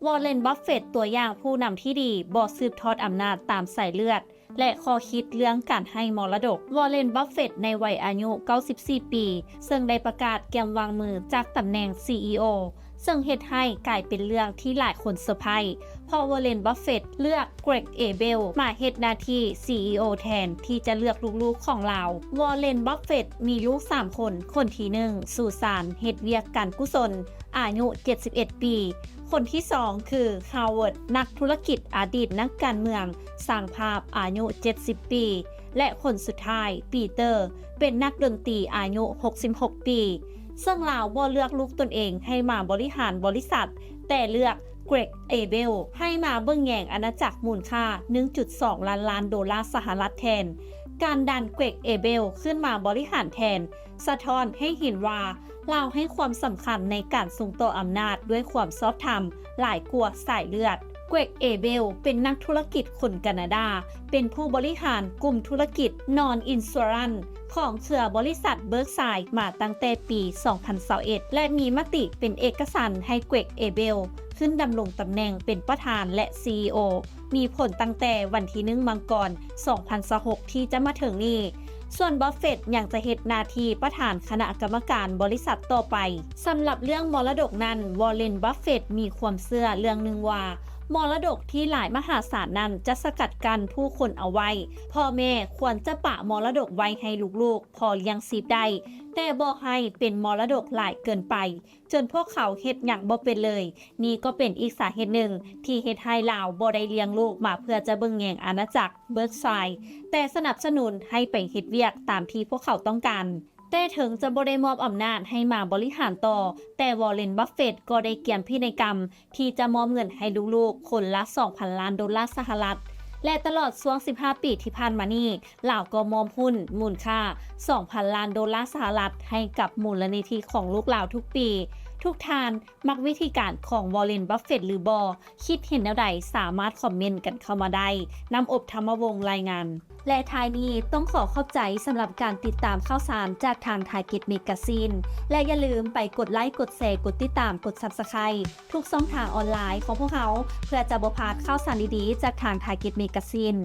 วอร์เรน บัฟเฟตต์ตัวอย่างผู้นำที่ดีบ่สืบทอดอำนาจตามสายเลือดและข้อคิดเรื่องการให้มรดกวอร์เรน บัฟเฟตต์ในวัยอายุ 94 ปีซึ่งได้ประกาศเตรียมวางมือจากตำแหน่ง CEO ซึ่งเฮ็ดให้กลายเป็นเรื่องที่หลายคนเซอร์ไพรส์เพราะวอร์เรน บัฟเฟตต์เลือกเกรก เอเบลมาเฮ็ดหน้าที่ CEO แทนที่จะเลือกลูกๆของเราวอร์เรน บัฟเฟตต์มีลูก 3 คนที่ 1 สุสานเฮ็ดเวียกการกุศลอายุ 71 ปี คนที่ 2 คือฮาวเวิร์ดนักธุรกิจอดีตนักการเมืองสร้างภาพอายุ 70 ปี และคนสุดท้ายปีเตอร์เป็นนักดนตรีอายุ 66 ปีซึ่งลาวบ่เลือกลูกตนเองให้มาบริหารบริษัทแต่เลือกเกรก เอเบลให้มาเบิ่งแย่งอาณาจักรมูลค่า 1.2 ล้านดอลลาร์สหรัฐแทนการดันเกรก เอเบลขึ้นมาบริหารแทนสะท้อนให้เห็นว่าลาวให้ความสำคัญในการส่งต่ออำนาจด้วยความชอบธรรมหลายกว่าสายเลือดเกรก เอเบลเป็นนักธุรกิจคนแคนาดาเป็นผู้บริหารกลุ่มธุรกิจ Non Insurance ของเครือบริษัทเบิร์กไซด์มาตั้งแต่ปี 2021 และมีมติเป็นเอกสารให้เกรก เอเบลขึ้นดำรงตำแหน่งเป็นประธานและ CEO มีผลตั้งแต่วันที่ 1 มังกร 2026 ที่จะมาถึงนี้ส่วนบัฟเฟตต์ยังจะเฮ็ดหน้าที่ประธานคณะกรรมการบริษัทต่อไปสำหรับเรื่องมรดกนั้นวอร์เรน บัฟเฟตต์มีความเชื่อเรื่องหนึ่งว่ามรดกที่หลายมหาศาลนั้นจะสกัดกั้นผู้คนเอาไว้พ่อแม่ควรจะปะมรดกไว้ให้ลูกๆพอเลี้ยงชีพได้แต่บ่ให้เป็นมรดกหลายเกินไปจนพวกเขาเฮ็ดหยังบ่เป็นเลยนี่ก็เป็นอีกสาเหตุหนึ่งที่เฮ็ดให้ลาวบ่ได้เลี้ยงลูกมาเพื่อจะเบิ่งแย่งอาณาจักรเบิร์กไซด์แต่สนับสนุนให้ไปเฮ็ดเวียกตามที่พวกเขาต้องการแต่ถึงจะบ่ได้มอบอำนาจให้มาบริหารต่อแต่วอร์เรน บัฟเฟตต์ก็ได้เกี่ยมพินัยกรรมที่จะมอบเงินให้ลูกๆคนละ 2,000 ล้านดอลลาร์สหรัฐและตลอดช่วง 15 ปีที่ผ่านมานี้ลาวก็มอบหุ้นมูลค่า 2,000 ล้านดอลลาร์สหรัฐให้กับมูลนิธิของลูกลาวทุกปีทุกท่านมักวิธีการของวอร์เรน บัฟเฟตต์หรือบอคิดเห็นแนวใดสามารถคอมเมนต์กันเข้ามาได้นำอบธรรมวงศ์รายงานและท้ายนี้ต้องขอขอบใจสำหรับการติดตามข่าวสารจากทาง Target Magazine และอย่าลืมไปกดไลค์กดแชร์กดติดตามกด Subscribe ทุกช่องทางออนไลน์ของพวกเขาเพื่อจะบ่พลาดข่าวสารดีๆจากทาง Target Magazine